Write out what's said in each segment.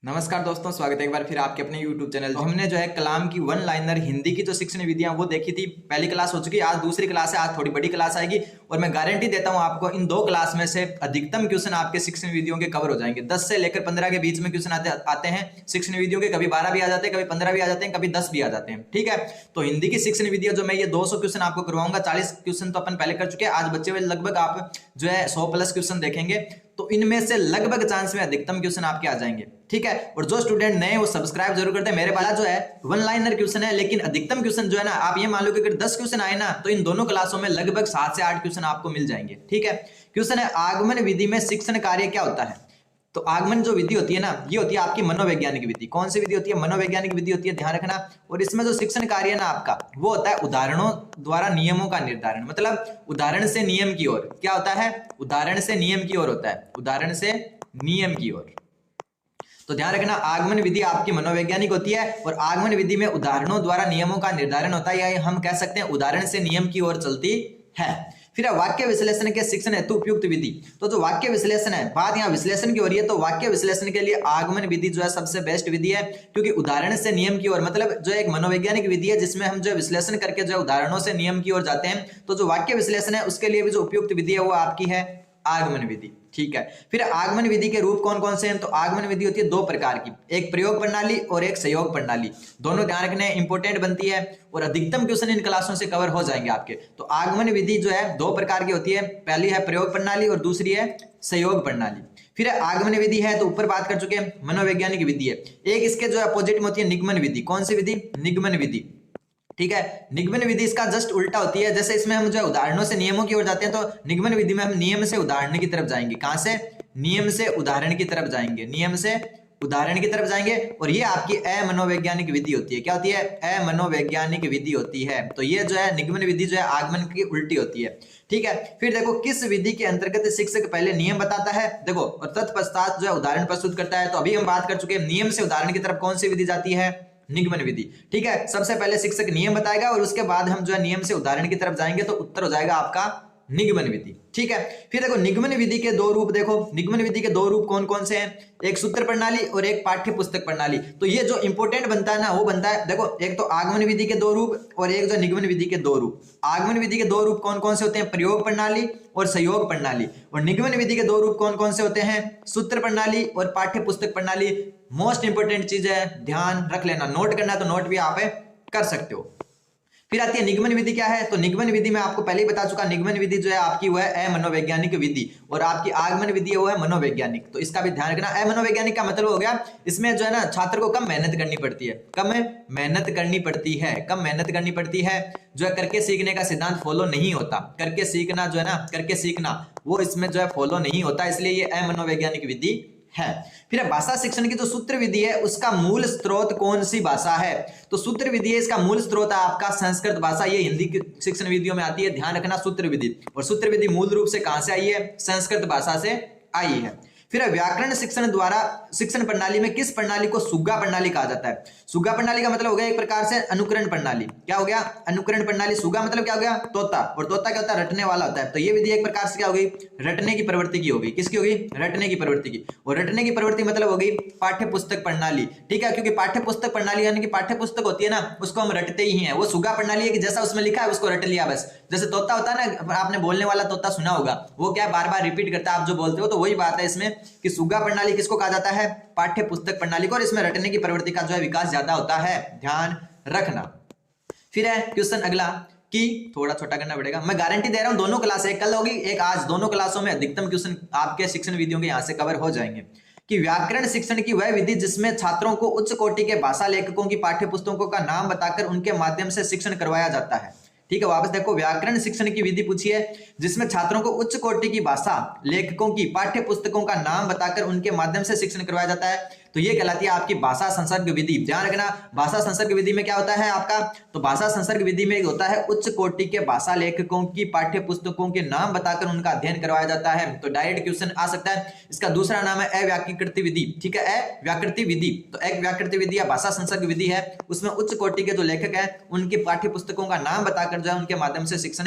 नमस्कार दोस्तों, स्वागत है एक बार फिर आपके अपने YouTube चैनल। तो हमने जो है कलाम की वन लाइनर हिंदी की जो शिक्षण विधियां वो देखी थी। पहली क्लास हो चुकी है, आज दूसरी क्लास है। आज थोड़ी बड़ी क्लास आएगी और मैं गारंटी देता हूं आपको इन दो क्लास में से अधिकतम क्वेश्चन आपके शिक्षण विधियों के कवर हो जाएंगे। 10 से लेकर 15 के बीच में क्वेश्चन आते हैं शिक्षण विधियों के। कभी 12 भी आ जाते हैं, कभी 15 भी आ जाते हैं, कभी 10 भी आ जाते हैं। ठीक है, तो हिंदी की शिक्षण विधियां जो मैं ये 200 क्वेश्चन आपको करवाऊंगा। 40 क्वेश्चन तो अपन पहले कर चुके हैं, आज बच्चे हुए लगभग आप जो है 100 प्लस क्वेश्चन देखेंगे। तो इनमें से लगभग चांस में अधिकतम क्वेश्चन आपके आ जाएंगे। ठीक है, और जो स्टूडेंट नए वो सब्सक्राइब जरूर करते हैं। मेरे वाला जो है वन लाइनर क्वेश्चन है, लेकिन अधिकतम क्वेश्चन जो है ना, आप ये मान लो कि अगर 10 क्वेश्चन आए ना तो इन दोनों क्लासों में लगभग 7 से 8 क्वेश्चन आपको मिल जाएंगे। ठीक है, क्वेश्चन है आगमन विधि में शिक्षण कार्य क्या होता है। तो आगमन जो विधि होती है ना, ये होती है आपकी मनोवैज्ञानिक विधि। कौन सी विधि होती है? मनोवैज्ञानिक विधि होती है, ध्यान रखना। और इसमें जो शिक्षण कार्य है ना आपका, वो होता है उदाहरणों द्वारा नियमों का निर्धारण। मतलब उदाहरण से नियम की ओर। क्या होता है? उदाहरण से नियम की ओर होता है, उदाहरण से नियम की ओर। तो ध्यान रखना, आगमन विधि आपकी मनोवैज्ञानिक होती है और आगमन विधि में उदाहरणों द्वारा नियमों का निर्धारण होता है, या हम कह सकते हैं उदाहरण से नियम की ओर चलती है। फिर वाक्य विश्लेषण के शिक्षण हेतु उपयुक्त विधि। तो जो वाक्य विश्लेषण है, बात यहाँ विश्लेषण की हो रही है, तो वाक्य विश्लेषण के लिए आगमन विधि जो है सबसे बेस्ट विधि है, क्योंकि उदाहरण से नियम की ओर मतलब जो एक मनोवैज्ञानिक विधि है जिसमें हम जो विश्लेषण करके जो उदाहरणों से नियम की ओर जाते हैं। तो जो वाक्य विश्लेषण है उसके लिए भी जो उपयुक्त विधि है वो आपकी है आगमन विधि। ठीक है, फिर आगमन विधि के रूप कौन कौन से हैं? तो आगमन विधि होती है दो प्रकार की, एक प्रयोग प्रणाली और एक सहयोग प्रणाली। दोनों ध्यान रखने इंपॉर्टेंट बनती है और अधिकतम क्वेश्चन इन क्लासों से कवर हो जाएंगे आपके। तो आगमन विधि जो है दो प्रकार की होती है, पहली है प्रयोग प्रणाली और दूसरी है सहयोग प्रणाली। फिर आगमन विधि है तो ऊपर बात कर चुके हैं, मनोवैज्ञानिक विधि है। एक इसके जो अपोजिट में होती है निगमन विधि। कौन सी विधि? निगमन विधि। ठीक है, निगमन विधि इसका जस्ट उल्टा होती है। जैसे इसमें हम जो उदाहरणों से नियमों की ओर जाते हैं, तो निगमन विधि में हम नियम से उदाहरण की तरफ जाएंगे। कहां से? नियम से उदाहरण की तरफ जाएंगे, नियम से उदाहरण की तरफ जाएंगे। और ये आपकी अमनोवैज्ञानिक विधि होती है। क्या होती है? अमनोवैज्ञानिक विधि होती है। तो ये जो है निगमन विधि जो है आगमन की उल्टी होती है। ठीक है, फिर देखो किस विधि के अंतर्गत शिक्षक पहले नियम बताता है, देखो, और तत्पश्चात जो है उदाहरण प्रस्तुत करता है। तो अभी हम बात कर चुके हैं नियम से उदाहरण की तरफ कौन सी विधि जाती है? निगमन विधि। ठीक है, सबसे पहले शिक्षक नियम बताएगा और उसके बाद हम जो है नियम से उदाहरण की तरफ जाएंगे, तो उत्तर हो जाएगा आपका निगमन विधि। ठीक है, फिर देखो निगमन विधि के दो रूप। देखो निगमन विधि के दो रूप कौन कौन से हैं? एक सूत्र प्रणाली और एक पाठ्य पुस्तक प्रणाली। तो ये जो इंपॉर्टेंट बनता है ना, वो बनता है, देखो, एक तो आगमन विधि के दो रूप और एक जो निगमन विधि के दो रूप। आगमन विधि के दो रूप कौन कौन से होते हैं? प्रयोग प्रणाली और सहयोग प्रणाली। और निगमन विधि के दो रूप कौन कौन से होते हैं? सूत्र प्रणाली और पाठ्य पुस्तक प्रणाली। मोस्ट इंपोर्टेंट चीज है, ध्यान रख लेना। नोट करना है तो नोट भी आप कर सकते हो। फिर आती है निगमन विधि। क्या है? तो निगमन विधि में आपको पहले ही बता चुका, निगमन विधि जो है आपकी वो है अमनोवैज्ञानिक विधि और आपकी आगमन विधि है वो है मनोवैज्ञानिक। तो इसका भी ध्यान रखना। अमनोवैज्ञानिक का मतलब हो गया इसमें जो है ना छात्र को कम मेहनत करनी पड़ती है, कम मेहनत करनी पड़ती है, कम मेहनत करनी पड़ती है। जो है करके सीखने का सिद्धांत फॉलो नहीं होता, करके सीखना जो है ना, करके सीखना वो इसमें जो है फॉलो नहीं होता, इसलिए ये अमनोवैज्ञानिक विधि है। फिर भाषा शिक्षण की जो सूत्र विधि है उसका मूल स्रोत कौन सी भाषा है? तो सूत्र विधि है, इसका मूल स्रोत है आपका संस्कृत भाषा। ये हिंदी की शिक्षण विधियों में आती है, ध्यान रखना सूत्र विधि। और सूत्र विधि मूल रूप से कहां से आई है? संस्कृत भाषा से आई है। फिर व्याकरण शिक्षण द्वारा शिक्षण प्रणाली में किस प्रणाली को सुग्गा प्रणाली कहा जाता है? सुग्गा प्रणाली का मतलब हो गया एक प्रकार से अनुकरण प्रणाली। क्या हो गया? अनुकरण प्रणाली। सुग्गा मतलब क्या हो गया? तोता। और तोता क्या होता है? रटने वाला होता है। तो ये विधि एक प्रकार से क्या हो गई? रटने की प्रवृत्ति की होगी। किसकी होगी? रटने की प्रवृत्ति की। और रटने की प्रवृत्ति मतलब हो गई पाठ्य पुस्तक प्रणाली। ठीक है, क्योंकि पाठ्य पुस्तक प्रणाली यानी कि पाठ्य पुस्तक होती है ना, उसको हम रटते ही हैं। वो सुग्गा प्रणाली है कि जैसा उसमें लिखा है उसको रट लिया बस। जैसे तोता होता है ना, आपने बोलने वाला तोता सुना होगा, वो क्या बार बार रिपीट करता है आप जो बोलते हो। तो वही बात है इसमें कि सुग्गा प्रणाली किसको कहा जाता है? पाठ्य पुस्तक प्रणाली को। और इसमें रटने की प्रवृत्ति का जो है विकास ज्यादा होता है, ध्यान रखना। फिर है क्वेश्चन अगला कि थोड़ा छोटा करना पड़ेगा, मैं गारंटी दे रहा हूं दोनों क्लास, एक कल होगी एक आज, दोनों क्लासों में अधिकतम क्वेश्चन आपके शिक्षण विधियों के यहां से कवर हो जाएंगे। कि व्याकरण शिक्षण की वह विधि जिसमें छात्रों को उच्च कोटि के भाषा लेखकों की पाठ्य पुस्तकों का नाम बताकर उनके माध्यम से शिक्षण करवाया जाता है। ठीक है, वापस देखो, व्याकरण शिक्षण की विधि पूछी है जिसमें छात्रों को उच्च कोटि की भाषा लेखकों की पाठ्य पुस्तकों का नाम बताकर उनके माध्यम से शिक्षण करवाया जाता है। तो ये कहलाती है आपकी भाषा संसर्ग विधि। ध्यान रखना, भाषा संसर्ग विधि में क्या होता है आपका? तो भाषा संसर्ग विधि में होता है उच्च कोटि के भाषा लेखकों की पाठ्य पुस्तकों के नाम बताकर उनका अध्ययन करवाया जाता है। तो डायरेक्ट क्वेश्चन आ सकता है। इसका दूसरा नाम है अव्याकृति विधि। ठीक है, अव्याकृति विधि। तो एक व्याकृति विधि या भाषा संसर्ग विधि है, उसमें उच्च कोटि के जो लेखक है उनकी पाठ्य पुस्तकों का नाम बताकर जो है उनके माध्यम से शिक्षण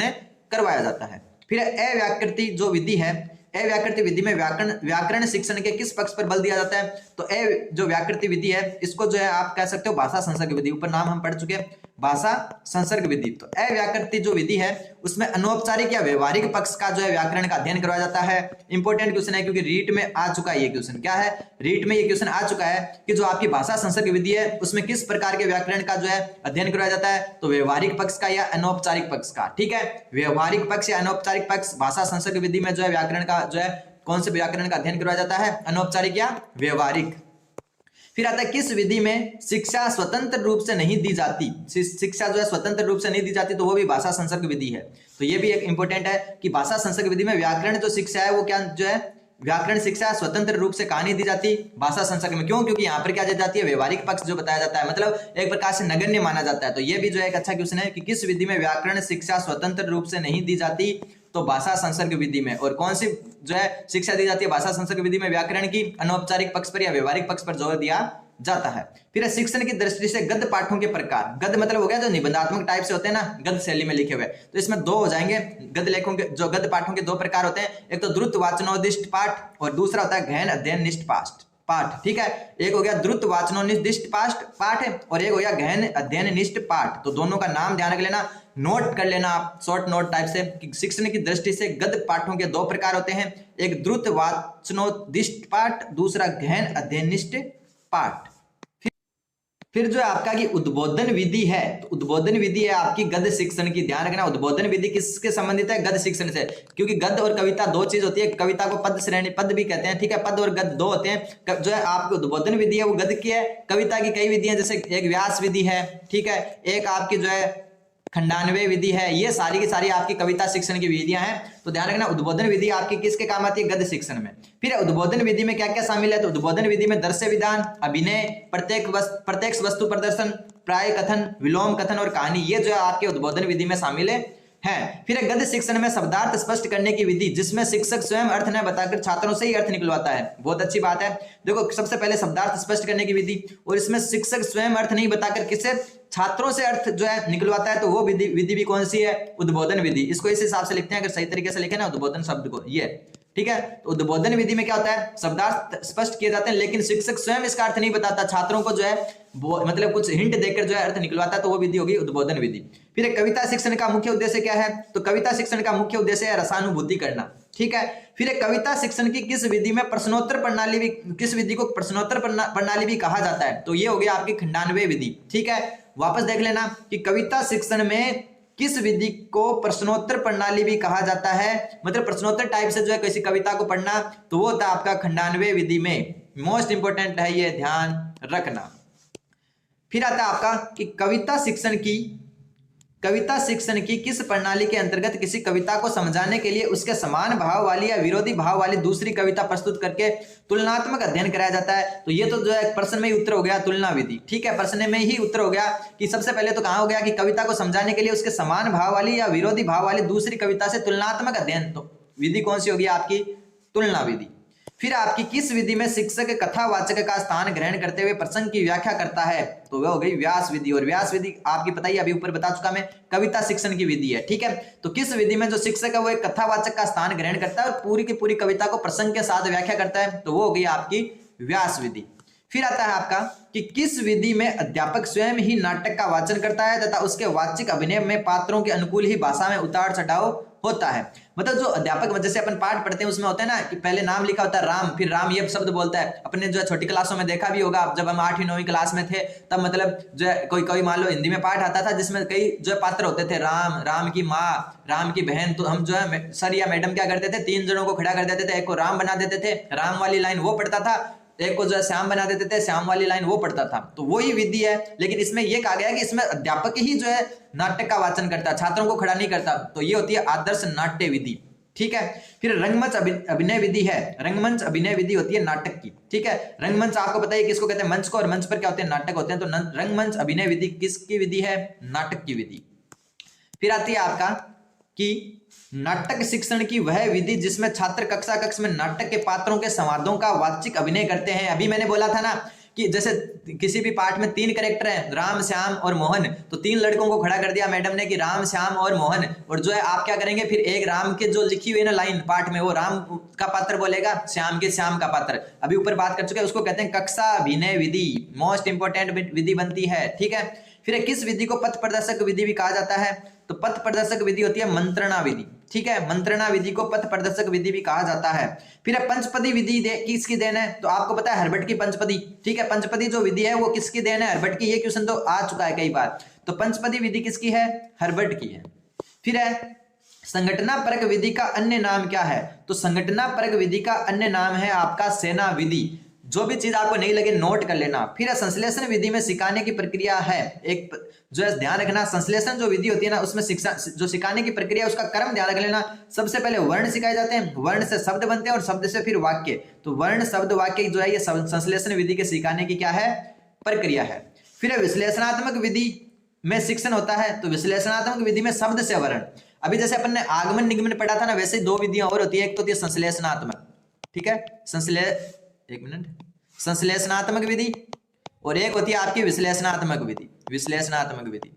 करवाया जाता है। फिर अव्याकृति जो विधि है, अव्याकृत विधि में व्याकरण शिक्षण के किस पक्ष पर बल दिया जाता है? तो जो व्याकृत विधि है इसको जो है आप कह सकते हो भाषा संसर्ग विधि, ऊपर नाम हम पढ़ चुके हैं भाषा संसर्ग विधि। तो अव्याकृत जो विधि है उसमें अनौपचारिक या व्यवहारिक पक्ष का जो है व्याकरण का अध्ययन करवाया जाता है। इंपॉर्टेंट क्वेश्चन है क्योंकि रीट में आ चुका है ये क्वेश्चन। क्या है? रीट में ये क्वेश्चन आ चुका है कि जो आपकी भाषा संसर्ग विधि है उसमें किस प्रकार के व्याकरण का जो है अध्ययन करवाया जाता है? तो व्यवहारिक पक्ष का या अनौपचारिक पक्ष का। ठीक है, व्यवहारिक पक्ष या अनौपचारिक पक्ष भाषा संसर्ग विधि में जो है व्याकरण का जो है कौन से व्याकरण का अध्ययन करवाया जाता है? अनौपचारिक या व्यवहारिक। फिर आता है किस विधि में शिक्षा स्वतंत्र रूप से नहीं दी जाती? शिक्षा जो है स्वतंत्र रूप से नहीं दी जाती तो वो भी भाषा संसर्ग विधि है। तो ये भी एक इंपॉर्टेंट है कि भाषा संसर्ग विधि में व्याकरण जो शिक्षा है वो क्या जो है व्याकरण शिक्षा स्वतंत्र रूप से कहाँ नहीं दी जाती? भाषा संसर्ग में। क्यों? क्योंकि यहाँ पर क्या दी जाती है? व्यवहारिक पक्ष जो बताया जाता है, मतलब एक प्रकार से नगण्य माना जाता है। तो ये भी जो है एक अच्छा क्वेश्चन है कि किस विधि में व्याकरण शिक्षा स्वतंत्र रूप से नहीं दी जाती? तो भाषा संसर्ग विधि में। और कौन सी जो है शिक्षा दी जाती है भाषा संसर्ग विधि में? व्याकरण की अनौपचारिक पक्ष पर या व्यवहारिक पक्ष पर जोर दिया जाता है। फिर शिक्षण की दृष्टि से गद्य पाठों के प्रकार। गद्य मतलब हो गया जो निबंधात्मक टाइप से होते हैं ना, गद्य शैली में लिखे हुए, तो इसमें दो हो जाएंगे गद्य लेखों के। जो गद्य पाठों के दो प्रकार होते हैं, एक तो द्रुत वाचनोदिष्ट पाठ और दूसरा होता है गहन अध्ययन निष्ठ पाठ। ठीक है, एक हो गया द्रुत वाचनोदिष्ट पाठ और एक हो गया गहन अध्ययन निष्ठ पाठ। तो दोनों का नाम ध्यान रख लेना, नोट कर लेना आप शॉर्ट नोट टाइप से कि शिक्षण की दृष्टि से गद्य पाठों के दो प्रकार होते हैं, एक द्रुत वाचनोदिष्ट पाठ, दूसरा गहन अध्ययनिष्ठ पाठ। फिर जो है आपका कि उद्बोधन विधि है, तो उद्बोधन विधि है आपकी गद्य शिक्षण की। ध्यान रखना उद्बोधन विधि किसके संबंधित है? गद्य शिक्षण से। क्योंकि गद्य और कविता दो चीज होती है, कविता को पद श्रेणी पद भी कहते हैं। ठीक है, पद और गद्य दो होते हैं। जो है आपकी उद्बोधन विधि है वो गद्य की है। कविता की कई विधियां, जैसे एक व्यास विधि है, ठीक है, एक आपकी जो है खंडान्वय विधि है, ये सारी की सारी आपकी कविता शिक्षण की विधियां हैं। तो ध्यान रखना उद्बोधन विधि आपकी किसके काम आती है? गद्य शिक्षण में। फिर उद्बोधन विधि में क्या क्या शामिल है? तो उद्बोधन विधि में दृश्य विधान, अभिनय, प्रत्यक्ष वस्तु प्रदर्शन, प्राय कथन, विलोम कथन और कहानी, ये जो है आपके उद्बोधन विधि में शामिल है। फिर गद्य शिक्षण में शब्दार्थ स्पष्ट करने की विधि, जिसमें शिक्षक स्वयं अर्थ न बताकर छात्रों से ही अर्थ निकलवाता है। बहुत अच्छी बात है। देखो सबसे पहले शब्दार्थ स्पष्ट करने की विधि, और इसमें शिक्षक स्वयं अर्थ नहीं बताकर किससे? छात्रों से अर्थ जो है निकलवाता है। तो वो विधि भी कौन सी है? उद्बोधन विधि। इसको इस हिसाब से लिखते हैं, अगर सही तरीके से लिखे ना उद्बोधन शब्द को, ये ठीक है। तो उद्बोधन विधि में क्या होता है? शब्दार्थ स्पष्ट किए जाते हैं लेकिन शिक्षक स्वयं इसका अर्थ नहीं बताता, छात्रों को जो है मतलब कुछ हिंट देकर जो है अर्थ निकलवाता है, तो वो विधि होगी उद्बोधन विधि। फिर एक कविता शिक्षण का मुख्य उद्देश्य क्या है? तो कविता शिक्षण का मुख्य उद्देश्य है रसानुभूति करना। ठीक है। फिर एक कविता शिक्षण की किस विधि में प्रश्नोत्तर प्रणाली भी, किस विधि को प्रश्नोत्तर प्रणाली भी कहा जाता है? तो ये हो गया आपकी खंडान्वय विधि। ठीक है, वापस देख लेना कि कविता शिक्षण में किस विधि को प्रश्नोत्तर प्रणाली भी कहा जाता है, मतलब प्रश्नोत्तर टाइप से जो है किसी कविता को पढ़ना, तो वो होता है आपका खंडान्वय विधि में। मोस्ट इंपोर्टेंट है ये, ध्यान रखना। फिर आता है आपका कि कविता शिक्षण की किस प्रणाली के अंतर्गत किसी कविता को समझाने के लिए उसके समान भाव वाली या विरोधी भाव वाली दूसरी कविता प्रस्तुत करके तुलनात्मक अध्ययन कराया जाता है। तो ये तो जो है प्रश्न में ही उत्तर हो गया, तुलना विधि। ठीक है, प्रश्न में ही उत्तर हो गया कि सबसे पहले तो कहाँ हो गया कि कविता को समझाने के लिए उसके समान भाव वाली या विरोधी भाव वाली दूसरी कविता से तुलनात्मक अध्ययन। तो विधि कौन सी होगी आपकी? तुलना विधि। फिर आपकी किस विधि में शिक्षक कथावाचक का स्थान ग्रहण करते हुए प्रसंग की व्याख्या करता है? तो वह हो गई व्यास विधि। और व्यास विधि आपकी पता ही, अभी ऊपर बता चुका मैं, कविता शिक्षण की विधि है। ठीक है, तो किस विधि में जो शिक्षक है वो एक कथावाचक का स्थान ग्रहण करता है और पूरी की पूरी कविता को प्रसंग के साथ व्याख्या करता है, तो वो हो गई आपकी व्यास विधि। फिर आता है आपका कि किस विधि में अध्यापक स्वयं ही नाटक का वाचन करता है तथा उसके वाचिक अभिनय में पात्रों के अनुकूल ही भाषा में उतार चढ़ाव होता है। मतलब जो अध्यापक, जैसे अपन पाठ पढ़ते हैं उसमें होता है ना कि पहले नाम लिखा होता है राम, फिर राम ये शब्द बोलता है। अपने जो छोटी क्लासों में देखा भी होगा, जब हम 8वीं 9वीं क्लास में थे तब मतलब जो है कोई मान लो हिंदी में पाठ आता था जिसमें कई जो है पात्र होते थे, राम, राम की माँ, राम की बहन। तो हम जो है सर या मैडम क्या करते थे, 3 जनों को खड़ा कर देते थे, एक को राम बना देते थे, राम वाली लाइन वो पढ़ता था, एक को जो है श्याम बना देते थे, श्याम वाली लाइन वो पढ़ता था। तो वही विधि है, लेकिन इसमें यह कहा गया कि इसमें अध्यापक ही जो है नाटक का वाचन करता है, छात्रों को खड़ा नहीं करता। तो ये होती है आदर्श नाट्य विधि। ठीक है। फिर रंगमंच अभिनय विधि है। रंगमंच अभिनय विधि होती है नाटक की। ठीक है, रंगमंच आपको पता है किसको कहते हैं? मंच को। और मंच पर क्या होते हैं? नाटक होते हैं। तो रंगमंच अभिनय विधि किसकी विधि है? नाटक की विधि। फिर आती है आपका कि नाटक शिक्षण की वह विधि जिसमें छात्र कक्षा कक्ष में नाटक के पात्रों के संवादों का वाचिक अभिनय करते हैं। अभी मैंने बोला था ना कि जैसे किसी भी पाठ में 3 कैरेक्टर हैं, राम, श्याम और मोहन, तो 3 लड़कों को खड़ा कर दिया मैडम ने कि राम, श्याम और मोहन, और जो है आप क्या करेंगे, फिर एक राम के जो लिखी हुई है ना लाइन पाठ में, वो राम का पात्र बोलेगा, श्याम के श्याम का पात्र। अभी ऊपर बात कर चुके हैं, उसको कहते हैं कक्षा अभिनय विधि, मोस्ट इंपोर्टेंट विधि बनती है, ठीक है। फिर किस विधि को पथ प्रदर्शक विधि भी कहा जाता है, तो पथ प्रदर्शक विधि होती है मंत्रणा विधि, ठीक है। मंत्रणा विधि को पथ प्रदर्शक विधि भी कहा जाता है। फिर पंचपदी विधि किसकी देन है, तो आपको पता है हर्बट की पंचपदी, ठीक है। पंचपदी जो विधि है वो किसकी देन है, हर्बट की। ये क्वेश्चन तो आ चुका है कई बार। तो पंचपदी विधि किसकी है, हर्बट की है। फिर है संघटना परक विधि का अन्य नाम क्या है, तो संघटना परक विधि का अन्य नाम है आपका सेना विधि। जो भी चीज आपको नहीं लगे नोट कर लेना। फिर संश्लेषण विधि में सिखाने की प्रक्रिया है, एक जो है ध्यान रखना, संश्लेषण जो विधि होती है ना उसमें शिक्षा जो सिखाने की प्रक्रिया उसका क्रम ध्यान रख लेना। सबसे पहले वर्ण सिखाए जाते हैं, वर्ण से शब्द बनते हैं और शब्द से फिर वाक्य। तो वर्ण शब्द वाक्य जो है ये संश्लेषण विधि के सिखाने की क्या है, प्रक्रिया है। फिर विश्लेषणात्मक विधि में शिक्षण होता है, तो विश्लेषणात्मक विधि में शब्द से वर्ण। अभी जैसे अपन ने आगमन निगमन पढ़ा था ना, वैसे ही 2 विधियां और होती है, एक तो होती है संश्लेषणात्मक, ठीक है, संश्लेषणात्मक विधि, और एक होती है आपकी विश्लेषणात्मक विधि, विश्लेषणात्मक विधि,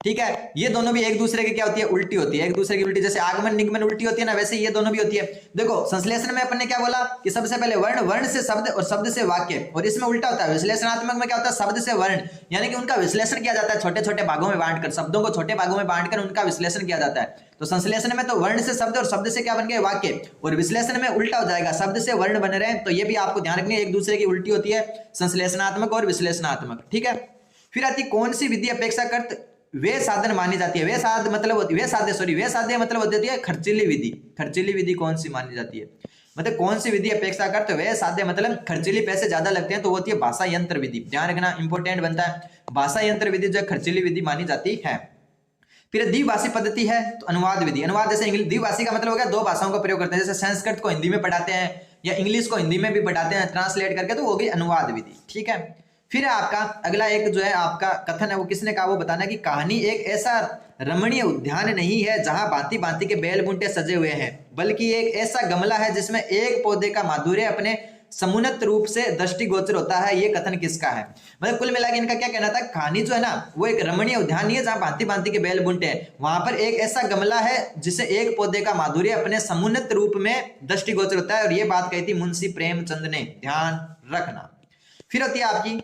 ठीक है। ये दोनों भी एक दूसरे की क्या होती है, उल्टी होती है, एक दूसरे की उल्टी। जैसे आगमन निगमन उल्टी होती है ना, वैसे ये दोनों भी होती है। देखो संश्लेषण में अपन ने क्या बोला कि सबसे पहले वर्ण, वर्ण से शब्द और शब्द से वाक्य, और इसमें उल्टा होता है। विश्लेषणात्मक में क्या होता है, शब्द से वर्ण, यानी कि उनका विश्लेषण किया जाता है छोटे छोटे भागों में बांटकर, शब्दों को छोटे भागों में बांटकर उनका विश्लेषण किया जाता है। तो संश्लेषण में तो वर्ण से शब्द और शब्द से क्या बन गए, वाक्य, और विश्लेषण में उल्टा हो जाएगा, शब्द से वर्ण बन रहे हैं। तो ये भी आपको ध्यान रखनी है, एक दूसरे की उल्टी होती है, संश्लेषणात्मक और विश्लेषणात्मक, ठीक है। फिर आती कौन सी विधि अपेक्षाकृत वे साधन मानी जाती है, वे साध्य मतलब होती है, वे साध्य मतलब होती है खर्चीली विधि। खर्चीली विधि कौन सी मानी जाती है, मतलब कौन सी विधि अपेक्षाकृत वे साध्य मतलब खर्चीली, पैसे ज्यादा लगते हैं, तो होती है भाषा यंत्र विधि। ध्यान रखना, इंपॉर्टेंट बनता है, भाषा यंत्र विधि जो खर्चीली विधि मानी जाती है। फिर द्विभाषी पद्धति है, तो अनुवाद विधि। अनुवाद जैसे इंग्लिश, द्विभाषी का मतलब हो गया 2 भाषाओं का प्रयोग करते हैं, जैसे संस्कृत को हिंदी में पढ़ाते हैं या इंग्लिश को हिंदी में भी पढ़ाते हैं ट्रांसलेट करके, तो वो होगी अनुवाद विधि, ठीक है। फिर आपका अगला एक जो है आपका कथन है, वो किसने कहा, वो बताना है कि कहानी एक ऐसा रमणीय उद्यान नहीं है जहां भांति भांति के बेल बूंटे सजे हुए हैं, बल्कि एक ऐसा गमला है जिसमें एक पौधे का माधुर्य अपने समुन्नत रूप से दृष्टिगोचर होता है। ये कथन किसका है, मतलब कुल मिलाकर इनका क्या कहना था, कहानी जो है ना वो एक रमणीय उद्यान नहीं है जहां भांति भांति के बेल बूंटे हैं, वहां पर एक ऐसा गमला है जिसे एक पौधे का माधुर्य अपने समुन्नत रूप में दृष्टिगोचर होता है। और ये बात कही थी मुंशी प्रेमचंद ने, ध्यान रखना। फिर होती है आपकी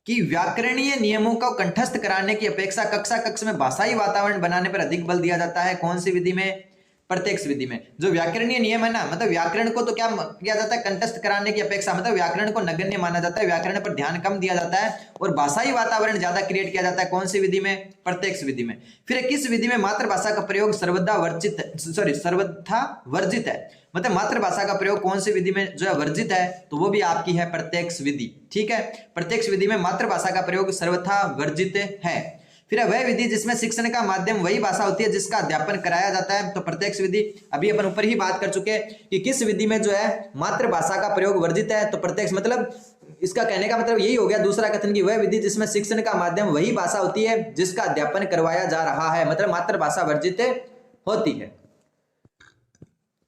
कि व्याकरणीय नियमों को कंठस्थ कराने की अपेक्षा कक्षा कक्ष में भाषाई वातावरण बनाने पर अधिक बल दिया जाता है। कौन सी विधि में, प्रत्यक्ष विधि में। जो व्याकरणीय नियम है ना, मतलब व्याकरण को तो क्या किया जाता है, कंठस्थ कराने की अपेक्षा, मतलब व्याकरण को नगण्य माना जाता है, व्याकरण पर ध्यान कम दिया जाता है और भाषाई वातावरण ज्यादा क्रिएट किया जाता है। कौन सी विधि में, प्रत्यक्ष विधि में। फिर किस विधि में मातृभाषा का प्रयोग सर्वथा वर्जित है, मतलब मातृभाषा का प्रयोग कौन सी विधि में जो है वर्जित है, तो वो भी आपकी है प्रत्यक्ष विधि, ठीक है। प्रत्यक्ष विधि में मातृभाषा का प्रयोग सर्वथा वर्जित है। फिर वह विधि जिसमें शिक्षण का माध्यम वही भाषा होती है जिसका अध्यापन कराया जाता है, तो प्रत्यक्ष विधि। अभी अपन ऊपर ही बात कर चुके हैं कि किस विधि में जो है मातृभाषा का प्रयोग वर्जित है, तो प्रत्यक्ष, मतलब इसका कहने का मतलब यही हो गया दूसरा कथन की वह विधि जिसमें शिक्षण का माध्यम वही भाषा होती है जिसका अध्यापन करवाया जा रहा है, मतलब मातृभाषा वर्जित होती है।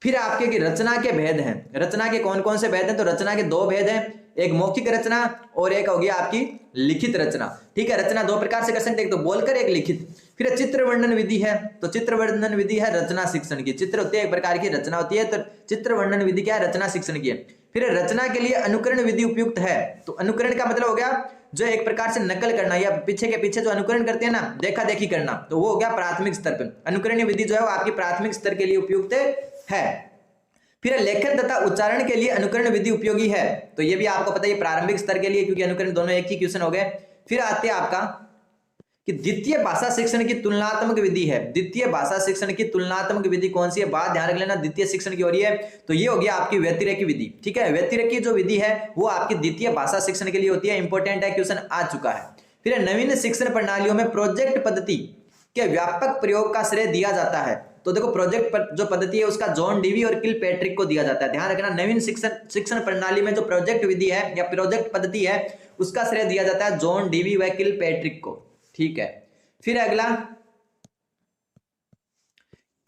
फिर आपके की रचना के भेद हैं, रचना के कौन कौन से भेद हैं, तो रचना के 2 भेद हैं, एक मौखिक रचना और एक होगी आपकी लिखित रचना, ठीक है। रचना 2 प्रकार से कर सकते हैं, एक तो बोलकर, एक लिखित। फिर चित्र वर्णन विधि है, तो चित्र वर्णन विधि है रचना शिक्षण की, चित्र होती है एक प्रकार की, रचना होती है, तो चित्र वर्णन विधि क्या है, रचना शिक्षण की है। फिर रचना के लिए अनुकरण विधि उपयुक्त है, तो अनुकरण का मतलब हो गया जो एक प्रकार से नकल करना या पीछे के पीछे जो अनुकरण करते हैं ना, देखा देखी करना, तो वो हो गया प्राथमिक स्तर पर। अनुकरणीय विधि जो है वो आपकी प्राथमिक स्तर के लिए उपयुक्त है। फिर लेखन तथा उच्चारण के लिए अनुकरण विधि उपयोगी है, तो ये भी आपको पता है प्रारंभिक स्तर के लिए, क्योंकि अनुकरण दोनों एक ही क्वेश्चन हो गए। फिर आते हैं आपका कि द्वितीय भाषा शिक्षण की तुलनात्मक विधि है, द्वितीय भाषा शिक्षण की तुलनात्मक विधि कौन सी है, बात ध्यान रख लेना, द्वितीय शिक्षण की हो रही है, तो ये हो गया आपकी व्यतिरेकी विधि, ठीक है। व्यतिरेकी जो विधि है वो आपकी द्वितीय भाषा शिक्षण के लिए होती है, इंपॉर्टेंट है, क्वेश्चन आ चुका है। फिर नवीन शिक्षण प्रणालियों में प्रोजेक्ट पद्धति के व्यापक प्रयोग का श्रेय दिया जाता है, तो देखो प्रोजेक्ट जो पद्धति है उसका जॉन डीवी और किल पैट्रिक को दिया जाता है। ध्यान रखना, नवीन शिक्षण प्रणाली में जो प्रोजेक्ट विधि है या प्रोजेक्ट पद्धति है उसका श्रेय दिया जाता है जॉन डीवी व किल पैट्रिक को, ठीक है। फिर अगला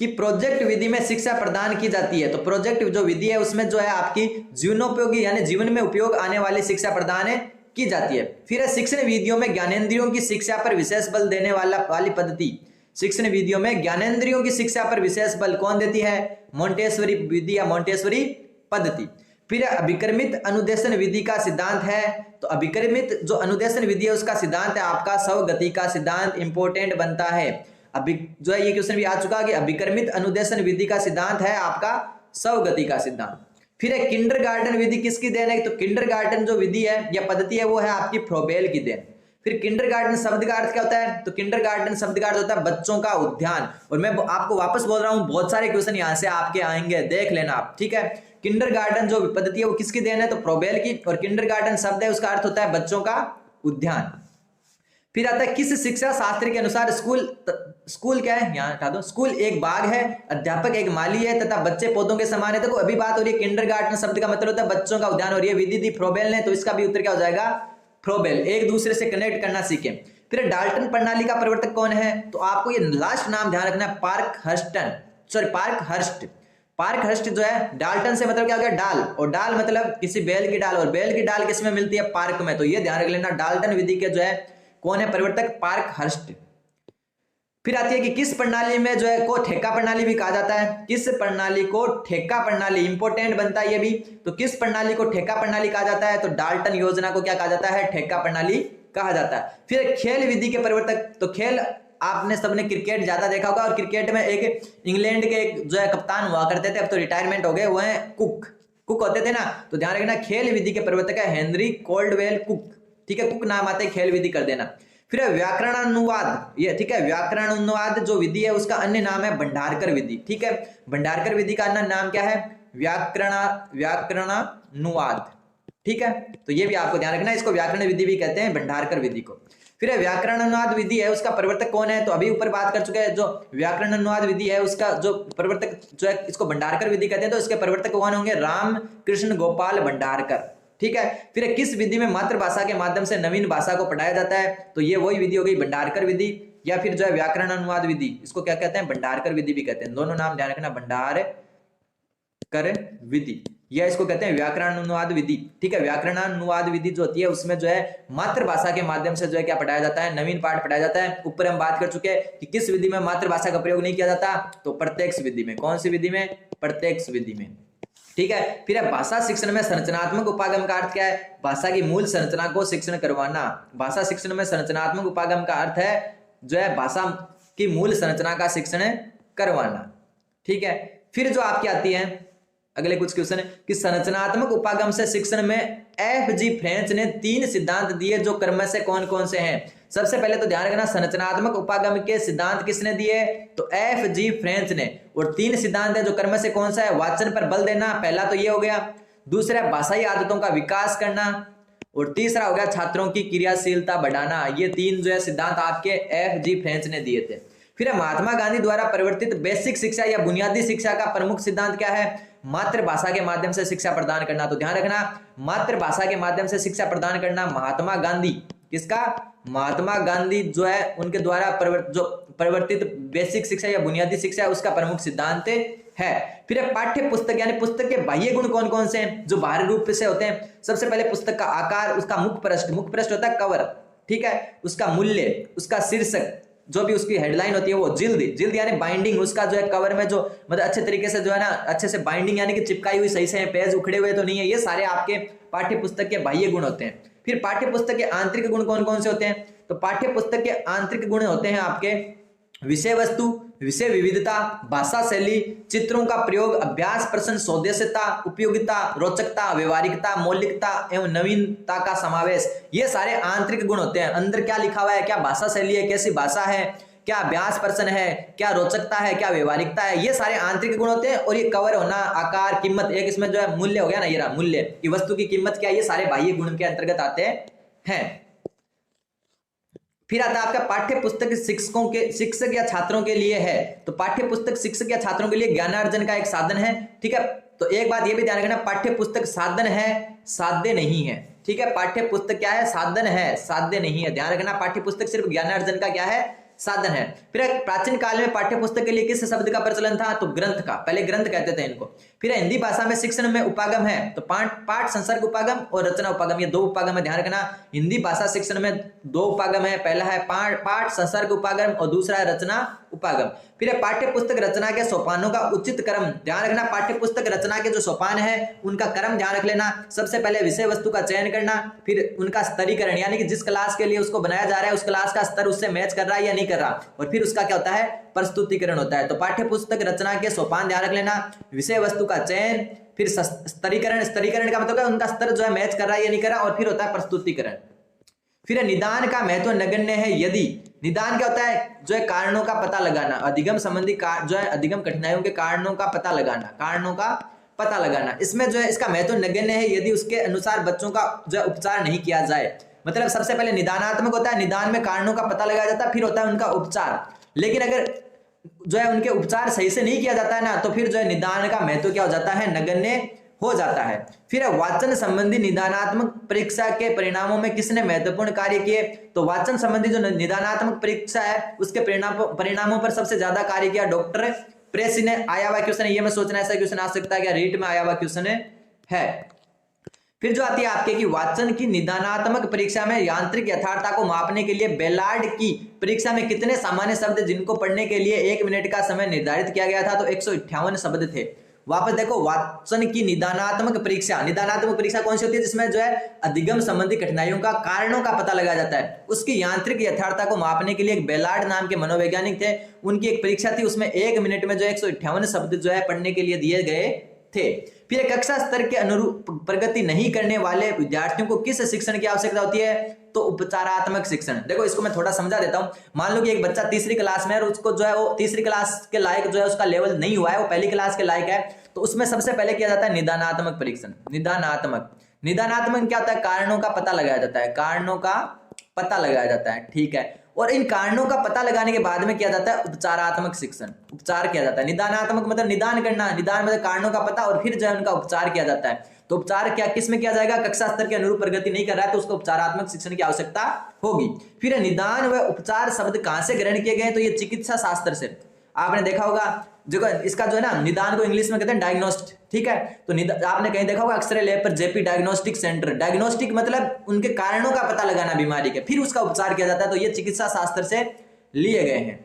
कि प्रोजेक्ट विधि में शिक्षा प्रदान की जाती है। तो प्रोजेक्ट जो विधि है उसमें जो है आपकी जीवनोपयोगी यानी जीवन में उपयोग आने वाली शिक्षा प्रदान की जाती है। फिर है शिक्षण विधियों में ज्ञानेंद्रियों की शिक्षा पर विशेष बल देने वाली पद्धति। शिक्षण विधियों में ज्ञानेंद्रियों की शिक्षा पर विशेष बल कौन देती है? मोंटेसरी विधि या मोंटेसरी पद्धति। फिर अभिक्रमित अनुदेशन विधि का सिद्धांत है। तो अभिक्रमित जो अनुदेशन विधि है उसका सिद्धांत है आपका स्वगति का सिद्धांत इंपोर्टेंट बनता है। अभी जो है ये क्वेश्चन भी आ चुका कि अभिक्रमित अनुदेशन विधि का सिद्धांत है आपका स्वगति का सिद्धांत। फिर है किंडरगार्टन विधि किसकी देन है? तो किंडरगार्टन जो विधि है या पद्धति है वो है आपकी फ्रोबेल की देन। फिर किंडरगार्टन शब्द का अर्थ क्या होता है? तो किंडरगार्टन शब्द का अर्थ होता है बच्चों का उद्यान। और मैं आपको वापस बोल रहा हूं, बहुत सारे क्वेश्चन यहां से आपके आएंगे, देख लेना आप, ठीक है। किंडरगार्टन जो पद्धति है वो किसकी देन है? तो फ्रोबेल की। और किंडरगार्टन शब्द है उसका अर्थ होता है बच्चों का उद्यान। फिर आता है किस शिक्षा शास्त्र के अनुसार स्कूल क्या है? यहाँ हटा दो। स्कूल एक बाग है, अध्यापक एक माली है तथा बच्चे पौधों के समान है। देखो अभी बात हो रही है किंडरगार्टन शब्द का मतलब होता है बच्चों का उद्यान और ये विधि दी फ्रोबेल ने, तो इसका भी उत्तर क्या हो जाएगा? फ्रोबेल। एक दूसरे से कनेक्ट करना सीखें। फिर डाल्टन प्रणाली का प्रवर्तक कौन है? तो आपको ये लास्ट नाम ध्यान रखना है, पार्कहर्स्ट। पार्कहर्स्ट जो है डाल्टन से मतलब क्या हो गया? डाल, और डाल मतलब किसी बेल की डाल, और बेल की डाल किस में मिलती है? पार्क में। तो ये ध्यान रख लेना, डाल्टन विधि के जो है कौन है प्रवर्तक? पार्कहर्स्ट। फिर आती है कि किस प्रणाली में जो है को ठेका प्रणाली भी कहा जाता है? किस प्रणाली को ठेका प्रणाली, इंपोर्टेंट बनता है ये भी। तो किस प्रणाली को ठेका प्रणाली कहा जाता है? तो डाल्टन योजना को क्या कहा जाता है? ठेका प्रणाली कहा जाता है। फिर खेल विधि के प्रवर्तक, तो खेल आपने सबने क्रिकेट ज्यादा देखा होगा, और क्रिकेट में एक इंग्लैंड के एक जो है कप्तान हुआ करते थे, अब तो रिटायरमेंट हो गए, वो है कुक होते थे ना। तो ध्यान रखना खेल विधि के प्रवर्तक है हेनरी कोल्डवेल कुक, ठीक है। कुक नाम आते खेल विधि कर देना। फिर व्याकरणानुवाद, ये ठीक है, व्याकरणानुवाद जो विधि है उसका अन्य नाम है भंडारकर विधि, ठीक है। भंडारकर विधि का अन्य नाम क्या है? व्याकरणानुवाद, ठीक है। तो ये भी आपको ध्यान रखना है, इसको व्याकरण विधि भी कहते हैं, भंडारकर विधि को। फिर व्याकरणानुवाद विधि है उसका प्रवर्तक कौन है? तो अभी ऊपर बात कर चुके हैं, जो व्याकरणानुवाद विधि है उसका जो प्रवर्तक जो है इसको भंडारकर विधि कहते हैं। तो इसके प्रवर्तक कौन होंगे? राम कृष्ण गोपाल भंडारकर, ठीक है। फिर किस विधि में मातृभाषा के माध्यम से नवीन भाषा को पढ़ाया जाता है? तो ये वही विधि हो गई भंडारकर विधि, या फिर जो है व्याकरण अनुवाद विधि, इसको क्या कहते हैं? भंडारकर विधि भी कहते हैं। दोनों नाम ध्यान रखना, भंडारकर विधि या इसको कहते हैं व्याकरण अनुवाद विधि, ठीक है। व्याकरण अनुवाद विधि जो होती है उसमें जो है मातृभाषा के माध्यम से जो है क्या पढ़ाया जाता है? नवीन पाठ पढ़ाया जाता है। ऊपर हम बात कर चुके हैं कि किस विधि में मातृभाषा का प्रयोग नहीं किया जाता? तो प्रत्यक्ष विधि में। कौन सी विधि में? प्रत्यक्ष विधि में, ठीक है। फिर भाषा शिक्षण में संरचनात्मक उपागम का अर्थ क्या है? भाषा की मूल संरचना को शिक्षण करवाना। भाषा शिक्षण में संरचनात्मक उपागम का अर्थ है जो है भाषा की मूल संरचना का शिक्षण करवाना, ठीक है। फिर जो आपकी आती है अगले कुछ क्वेश्चन है कि संरचनात्मक उपागम से शिक्षण में एफ.जी. फ्रेंच ने 3 सिद्धांत दिए जो क्रम से कौन कौन से हैं? सबसे पहले तो ध्यान रखना संरचनात्मक उपागम के सिद्धांत किसने दिए? तो एफ.जी. फ्रेंच ने। और 3 सिद्धांत है जो क्रम से कौन सा है? वाचन पर बल देना, पहला तो ये हो गया। दूसरा भाषाई आदतों का विकास करना, और तीसरा हो गया छात्रों की क्रियाशीलता बढ़ाना। ये 3 जो है सिद्धांत आपके एफ.जी. फ्रेंच ने दिए थे। फिर महात्मा गांधी द्वारा प्रवर्तित बेसिक शिक्षा या बुनियादी शिक्षा का प्रमुख सिद्धांत क्या है? मातृभाषा के माध्यम से शिक्षा प्रदान करना। तो ध्यान रखना मातृभाषा के माध्यम से शिक्षा प्रदान करना महात्मा गांधी, किसका? महात्मा गांधी जो है उनके द्वारा प्रवर्तित बेसिक शिक्षा या बुनियादी शिक्षा उसका प्रमुख सिद्धांत है। फिर पाठ्य पुस्तक यानी पुस्तक के बाह्य गुण कौन कौन से हैं जो बाहरी रूप से होते हैं? सबसे पहले पुस्तक का आकार, उसका मुख पृष्ठ होता है कवर, ठीक है। उसका मूल्य, उसका शीर्षक, जो भी उसकी हेडलाइन होती है वो जिल्द यानी बाइंडिंग, उसका जो है कवर में जो मतलब अच्छे तरीके से जो है ना अच्छे से बाइंडिंग यानी कि चिपकाई हुई सही से, पेज उखड़े हुए तो नहीं है, ये सारे आपके पाठ्य पुस्तक के बाह्य गुण होते हैं। फिर पाठ्य पुस्तक के आंतरिक गुण कौन कौन से होते हैं? तो पाठ्य पुस्तक के आंतरिक गुण होते हैं आपके विषय वस्तु, विषय विविधता, भाषा शैली, चित्रों का प्रयोग, अभ्यास प्रश्न, स्वदेशिता, उपयोगिता, रोचकता, व्यवहारिकता, मौलिकता एवं नवीनता का समावेश। ये सारे आंतरिक गुण होते हैं। अंदर क्या लिखा हुआ है, क्या भाषा शैली है, कैसी भाषा है, क्या अभ्यास प्रश्न है, क्या रोचकता है, क्या व्यवहारिकता है, ये सारे आंतरिक गुण होते हैं। और ये कवर होना, आकार, कीमत, एक इसमें जो है मूल्य हो गया ना, ये रहा मूल्य की वस्तु की कीमत क्या, ये सारे बाह्य गुण के अंतर्गत आते हैं। फिर आता है आपका पाठ्य पुस्तक शिक्षक या छात्रों के लिए है। तो पाठ्य पुस्तक शिक्षक या छात्रों के लिए ज्ञानार्जन का एक साधन है, ठीक है। तो एक बात ये भी ध्यान रखना, पाठ्य पुस्तक साधन है, साध्य नहीं है, ठीक है। पाठ्य पुस्तक क्या है? साधन है, साध्य नहीं है। ध्यान रखना पाठ्य पुस्तक सिर्फ ज्ञानार्जन का क्या है? साधन है। फिर प्राचीन काल में पाठ्य पुस्तक के लिए किस शब्द का प्रचलन था? तो ग्रंथ का, पहले ग्रंथ कहते थे इनको। फिर हिंदी भाषा में शिक्षण में उपागम है तो पाठ संसर्ग उपागम और रचना उपागम, ये 2 उपागम है, ध्यान रखना। हिंदी भाषा शिक्षण में 2 उपागम है, पहला है पाठ संसर्ग उपागम और दूसरा है रचना उपागम। फिर पाठ्य पुस्तक रचना के सोपानों का उचित क्रम, ध्यान रखना। पाठ्य पुस्तक रचना के जो सोपान है उनका क्रम ध्यान रख लेना। सबसे पहले विषय वस्तु का चयन करना, फिर उनका स्तरीकरण, यानी कि जिस क्लास के लिए उसको बनाया जा रहा है उस क्लास का स्तर उससे मैच कर रहा है या नहीं कर रहा, और फिर उसका क्या होता है? प्रस्तुतिकरण होता है। तो पाठ्य पुस्तक रचना के सोपान ध्यान रख लेना, विषय वस्तु का चयन, फिर स्तरीकरण का मतलब उनका स्तर जो है मैच कर रहा है या नहीं कर रहा, और फिर होता है प्रस्तुतिकरण। फिर निदान का महत्व नगण्य है यदि, निदान क्या होता है? जो है कारणों का पता लगाना, अधिगम संबंधी जो है अधिगम कठिनाइयों के कारणों का पता लगाना, इसमें जो है इसका महत्व नगण्य है यदि उसके अनुसार बच्चों का जो है उपचार नहीं किया जाए। मतलब सबसे पहले निदानात्मक होता है, निदान में कारणों का पता लगाया जाता है, फिर होता है उनका उपचार। लेकिन अगर जो है उनके उपचार सही से नहीं किया जाता है ना, तो फिर जो है निदान का महत्व क्या हो जाता है? नगण्य हो जाता है। फिर वाचन संबंधी निदानात्मक परीक्षा के परिणामों में किसने महत्वपूर्ण कार्य किए? तो वाचन संबंधी जो निदानात्मक परीक्षा है उसके परिणामों पर सबसे ज्यादा कार्य किया डॉक्टर प्रेसी ने। आया हुआ क्वेश्चन है, ये मैं सोचना ऐसा क्वेश्चन आ सकता है क्या? रीट में आया हुआ क्वेश्चन है। फिर जो आती है आपके कि वाचन की निदानात्मक परीक्षा में यांत्रिक यथार्थता को मापने के लिए बेलार्ड की परीक्षा में कितने सामान्य शब्द जिनको पढ़ने के लिए 1 मिनट का समय निर्धारित किया गया था? तो 158 शब्द थे। वापस देखो, वाचन की निदानात्मक परीक्षा कौन सी होती है? जिसमें जो है अधिगम संबंधी कठिनाइयों का कारणों का पता लगाया जाता है। उसकी यांत्रिक यथार्थता को मापने के लिए एक बेलार्ड नाम के मनोवैज्ञानिक थे, उनकी एक परीक्षा थी, उसमें 1 मिनट में जो 158 शब्द जो है पढ़ने के लिए दिए गए थे। फिर कक्षा स्तर के अनुरूप प्रगति नहीं करने वाले विद्यार्थियों को किस शिक्षण की आवश्यकता होती है? तो उपचारात्मक शिक्षण। देखो इसको मैं थोड़ा समझा देता हूं। मान लो कि एक बच्चा तीसरी क्लास में है और उसको जो है वो तीसरी क्लास के लायक जो है उसका लेवल नहीं हुआ है, वो पहली क्लास के लायक है, तो उसमें सबसे पहले किया जाता है निदानात्मक परीक्षण। निदानात्मक क्या होता है? कारणों का पता लगाया जाता है, ठीक है। और इन कारणों का पता लगाने के बाद में किया जाता है उपचारात्मक शिक्षण, उपचार किया जाता है। निदानात्मक मतलब निदान करना, निदान मतलब कारणों का पता, और फिर जो है उनका उपचार किया जाता है। तो उपचार क्या किस में किया जाएगा? कक्षा स्तर के अनुरूप प्रगति नहीं कर रहा है तो उसको उपचारात्मक शिक्षण की आवश्यकता होगी। फिर निदान व उपचार शब्द कहां से ग्रहण किए गए? तो ये चिकित्सा शास्त्र से। आपने देखा होगा जो इसका जो है ना निदान को इंग्लिश में कहते हैं डायग्नोस्ट, ठीक है। तो आपने कहीं देखा होगा एक्सरे लैब पर जेपी डायग्नोस्टिक सेंटर, डायग्नोस्टिक मतलब उनके कारणों का पता लगाना बीमारी के, फिर उसका उपचार किया जाता है। तो ये चिकित्सा शास्त्र से लिए गए हैं।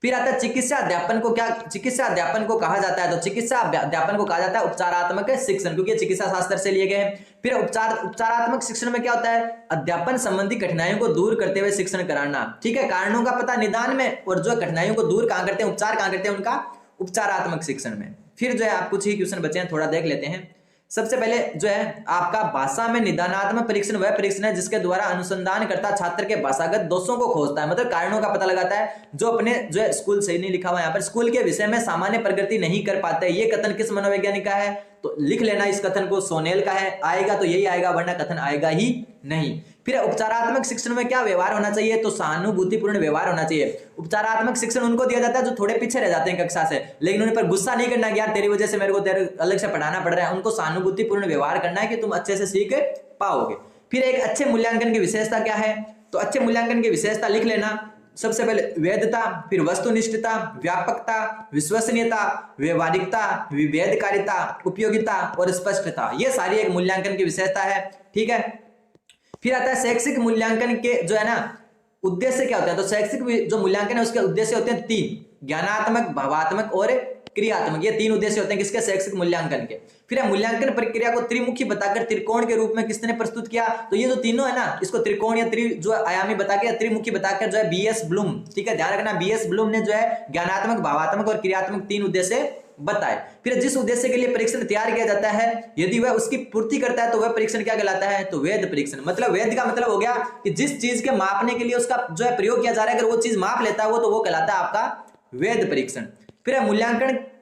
फिर आता है चिकित्सा अध्यापन को कहा जाता है? तो चिकित्सा अध्यापन को कहा जाता है उपचारात्मक शिक्षण, क्योंकि चिकित्सा शास्त्र से लिए गए हैं। फिर उपचारात्मक शिक्षण में क्या होता है? अध्यापन संबंधी कठिनाइयों को दूर करते हुए शिक्षण कराना, ठीक है। कारणों का पता निदान में, और जो कठिनाइयों को दूर कहां करते हैं, उपचार कहां करते हैं? उनका उपचारात्मक शिक्षण में। फिर जो है आप कुछ ही क्वेश्चन बचे हैं, थोड़ा देख लेते हैं। सबसे पहले जो है आपका भाषा में निदानात्मक परीक्षण वह परीक्षण है जिसके द्वारा अनुसंधान करता छात्र के भाषागत दोषों को खोजता है, मतलब कारणों का पता लगाता है। जो अपने जो है स्कूल सही नहीं लिखा हुआ यहाँ पर, स्कूल के विषय में सामान्य प्रगति नहीं कर पाते, ये कथन किस मनोवैज्ञानिक का है? तो लिख लेना इस कथन को, सोनेल का है। आएगा तो यही आएगा, वरना कथन आएगा ही नहीं। फिर उपचारात्मक शिक्षण में क्या व्यवहार होना चाहिए? तो सहानुभूतिपूर्ण व्यवहार होना चाहिए। उपचारात्मक शिक्षण उनको दिया जाता है जो थोड़े पीछे रह जाते हैं कक्षा से, लेकिन उन पर गुस्सा नहीं करना कि यार तेरी वजह से मेरे को तेरे अलग से पढ़ाना पड़ रहा है। उनको सहानुभूतिपूर्ण व्यवहार करना है कि तुम अच्छे से सीख पाओगे। फिर एक अच्छे मूल्यांकन की विशेषता क्या है? तो अच्छे मूल्यांकन की विशेषता लिख लेना। सबसे पहले वैधता, फिर वस्तुनिष्ठता, व्यापकता, विश्वसनीयता, व्यवहारिकता, विभेदकारिता, उपयोगिता और स्पष्टता, ये सारी एक मूल्यांकन की विशेषता है, ठीक है। फिर आता है शैक्षिक मूल्यांकन के जो है ना उद्देश्य क्या होता है? तो शैक्षिक जो मूल्यांकन है उसके उद्देश्य होते हैं 3, ज्ञानात्मक, भावात्मक और क्रियात्मक। ये 3 उद्देश्य होते हैं किसके? शैक्षिक मूल्यांकन के। फिर मूल्यांकन प्रक्रिया को त्रिमुखी बताकर त्रिकोण के रूप में किसने प्रस्तुत किया? तो ये जो तीनों है ना, इसको त्रिकोण या जो आयामी बता के त्रिमुखी बताकर जो है BS ब्लूम, ठीक है, ध्यान रखना, BS ब्लूम ने जो है ज्ञानात्मक, भावात्मक और क्रियात्मक 3 उद्देश्य बताए। फिर जिस उद्देश्य के लिए परीक्षण तैयार किया जाता है यदि वह उसकी पूर्ति करता है तो वह परीक्षण क्या कहलाता है? तो वैध परीक्षण। मतलब वैध का मतलब हो गया कि जिस चीज के मापने के लिए उसका जो है प्रयोग किया जा रहा है, अगर वो चीज माप लेता है वो, तो वो कहलाता है आपका वैध परीक्षण। फिर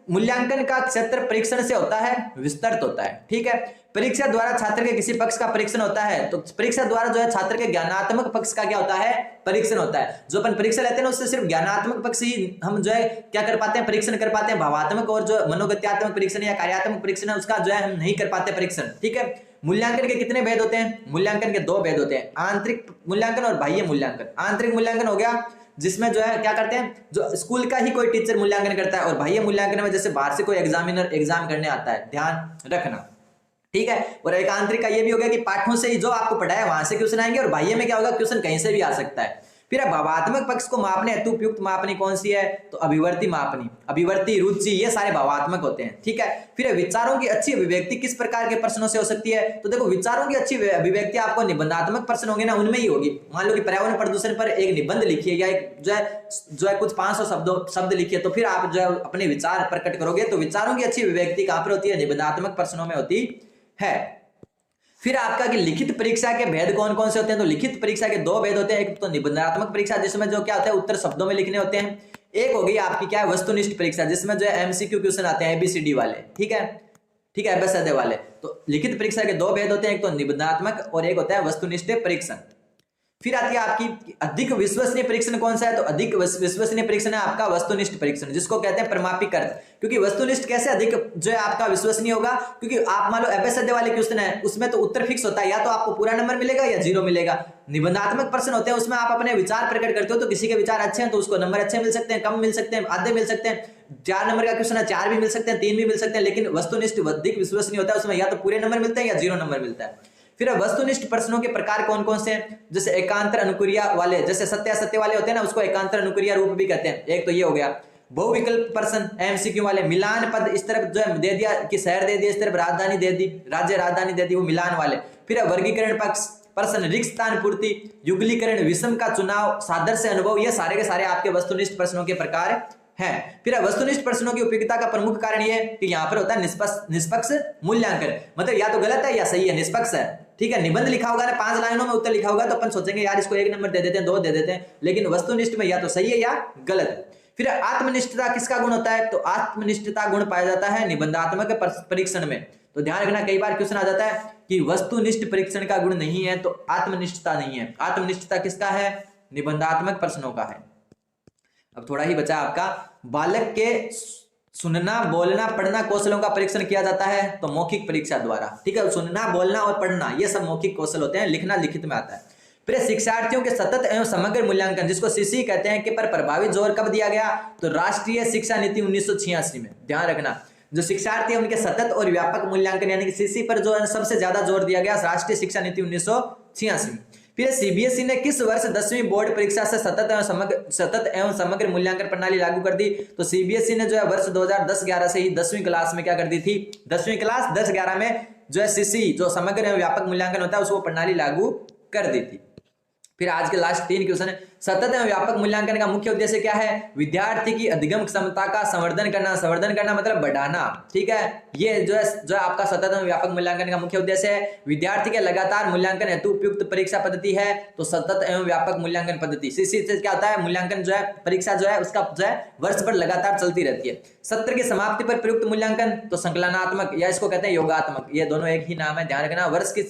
मूल्यांकन का क्षेत्र परीक्षण से होता है विस्तृत होता है, ठीक है। परीक्षा द्वारा छात्र के किसी पक्ष का परीक्षण होता है, तो परीक्षा द्वारा जो है छात्र के ज्ञानात्मक पक्ष का क्या होता है? परीक्षण होता है। जो अपन परीक्षा लेते हैं ना उससे सिर्फ ज्ञानात्मक पक्ष ही हम जो है क्या कर पाते हैं? परीक्षण कर पाते हैं। भावात्मक और जो मनोगत्यात्मक परीक्षण या कार्यात्मक परीक्षण है उसका जो है हम नहीं कर पाते परीक्षण, ठीक है। मूल्यांकन के कितने भेद होते हैं? मूल्यांकन के दो भेद होते हैं, आंतरिक मूल्यांकन और बाह्य मूल्यांकन। आंतरिक मूल्यांकन हो गया जिसमें जो है क्या करते हैं, जो स्कूल का ही कोई टीचर मूल्यांकन करता है, और बाह्य मूल्यांकन में जैसे बाहर से कोई एग्जामिनर एग्जाम करने आता है, ध्यान रखना, ठीक है। और एक आंतरिक का ये भी हो गया कि पाठों से ही जो आपको पढ़ाया वहां से क्वेश्चन आएंगे, और बाह्य में क्या होगा, क्वेश्चन कहीं से भी आ सकता है। फिर भावात्मक पक्ष को मापने हेतु उपयुक्त मापनी कौन सी है? तो अभिवर्ती मापनी, अभिवर्ती, रुचि, ये सारे भावात्मक होते हैं, ठीक है। फिर विचारों की अच्छी अभिव्यक्ति किस प्रकार के प्रश्नों से हो सकती है? तो देखो विचारों की अच्छी अभिव्यक्ति आपको निबंधात्मक प्रश्न होंगे ना, उनमें ही होगी। मान लो कि पर्यावरण प्रदूषण पर एक निबंध लिखिए या एक जो है कुछ 500 शब्द लिखिए, तो फिर आप जो है अपने विचार प्रकट करोगे। तो विचारों की अच्छी अभिव्यक्ति कहां पर होती है? निबंधात्मक प्रश्नों में होती है। फिर आपका कि लिखित परीक्षा के भेद कौन कौन से होते हैं? तो लिखित परीक्षा के दो भेद होते हैं, एक तो निबंधात्मक परीक्षा जिसमें जो क्या होता है, उत्तर शब्दों में लिखने होते हैं। एक हो गई आपकी क्या है, वस्तुनिष्ठ परीक्षा, जिसमें जो है एमसीक्यू क्वेश्चन आते हैं, एबीसीडी वाले, ठीक है, ठीक है, एबीसीडी वाले। तो लिखित परीक्षा के दो भेद होते हैं, एक तो निबंधात्मक और एक होता है वस्तुनिष्ठ परीक्षण। फिर आती है आपकी अधिक विश्वसनीय परीक्षण कौन सा है? तो अधिक विश्वसनीय परीक्षण है आपका वस्तुनिष्ठ परीक्षण, जिसको कहते हैं प्रमापिक अर्थ। क्योंकि वस्तुनिष्ठ कैसे अधिक जो है आपका विश्वसनीय होगा? क्योंकि आप मान लो एबीसीडी वाले क्वेश्चन है, उसमें तो उत्तर फिक्स होता है, या तो आपको पूरा नंबर मिलेगा या 0 मिलेगा। निबंधात्मक प्रश्न होते हैं, उसमें आप अपने विचार प्रकट करते हो, तो किसी के विचार अच्छे हैं तो उसको नंबर अच्छे मिल सकते हैं, कम मिल सकते हैं, आधे मिल सकते हैं। 4 नंबर का क्वेश्चन है, 4 भी मिल सकते हैं, 3 भी मिल सकते हैं। लेकिन वस्तुनिष्ठ अधिक विश्वसनीय होता है, उसमें या तो पूरे नंबर मिलते हैं या 0 नंबर मिलता है। फिर वस्तुनिष्ठ प्रश्नों के प्रकार कौन कौन से हैं? जैसे एकांतर अनुक्रिया वाले, जैसे सत्य वाले होते हैं ना, उसको एकांतर अनुक्रिया रूप भी कहते हैं। एक तो ये हो गया। बहुविकल्प प्रश्न एमसीक्यू वाले, मिलान पद इस तरफ जो है दे दिया कि शहर दे दिया, इस तरफ राजधानी दे दी, राज्य राजधानी दे दी, वो मिलान वाले। फिर वर्गीकरण पक्ष प्रश्न, रिक्त स्थान पूर्ति, युगलीकरण, विषम का चुनाव, सादृश्य अनुभव, ये सारे के सारे आपके वस्तुनिष्ठ प्रश्नों के प्रकार है। फिर वस्तुनिष्ठ प्रश्नों की उपयोगिता का प्रमुख कारण ये कि यहाँ पर होता है निष्पक्ष मूल्यांकन, मतलब या तो गलत है या सही है, निष्पक्ष है, ठीक है। निबंध लिखा होगा ना, 5 लाइनों में उत्तर लिखा होगा, तो अपन सोचेंगे यार इसको 1 नंबर दे देते हैं, 2 दे देते हैं, लेकिन वस्तुनिष्ठ में या तो सही है या गलत है। फिर आत्मनिष्ठता किसका गुण होता है? तो आत्मनिष्ठता गुण पाया जाता है निबंधात्मक परीक्षण में। तो ध्यान रखना, कई बार क्वेश्चन आ जाता है कि वस्तुनिष्ठ परीक्षण का गुण नहीं है, तो आत्मनिष्ठता नहीं है। आत्मनिष्ठता किसका है? निबंधात्मक प्रश्नों का है। अब थोड़ा ही बचा आपका, बालक के सुनना, बोलना, पढ़ना कौशलों का परीक्षण किया जाता है तो मौखिक परीक्षा द्वारा, ठीक है। सुनना, बोलना और पढ़ना ये सब मौखिक कौशल होते हैं, लिखना लिखित में आता है। फिर शिक्षार्थियों के सतत एवं समग्र मूल्यांकन, जिसको सीसी कहते हैं, कि पर प्रभावी जोर कब दिया गया? तो राष्ट्रीय शिक्षा नीति 1986 में। ध्यान रखना, जो शिक्षार्थी है उनके सतत और व्यापक मूल्यांकन यानी कि सीसी पर जो सबसे ज्यादा जोर दिया गया राष्ट्रीय शिक्षा नीति 1986 में। फिर सीबीएसई ने किस वर्ष 10वीं बोर्ड परीक्षा से सतत एवं समग्र मूल्यांकन प्रणाली लागू कर दी? तो सीबीएसई ने जो है वर्ष 2010-11 से ही 10वीं क्लास में क्या कर दी थी? 10वीं क्लास 10-11 में जो है सीसी, जो समग्र एवं व्यापक मूल्यांकन होता है, उसको प्रणाली लागू कर दी थी। फिर आज के लास्ट 3 क्वेश्चन है, सतत एवं व्यापक मूल्यांकन का मुख्य उद्देश्य क्या है? विद्यार्थी की अधिगम क्षमता का संवर्धन करना मतलब बढ़ाना, ठीक है। ये जो है आपका सतत एवं व्यापक मूल्यांकन का मुख्य उद्देश्य है। विद्यार्थी के लगातार मूल्यांकन हेतु उपयुक्त परीक्षा पद्धति है, तो सतत एवं व्यापक मूल्यांकन पद्धति। सीसी से क्या होता है? मूल्यांकन जो है, परीक्षा जो है उसका जो है वर्ष भर लगातार चलती रहती है। सत्र की समाप्ति पर प्रयुक्त मूल्यांकन, तो संकलनात्मक या इसको कहते हैं योगात्मक, ये दोनों एक ही नाम है, ध्यान रखना। वर्ष की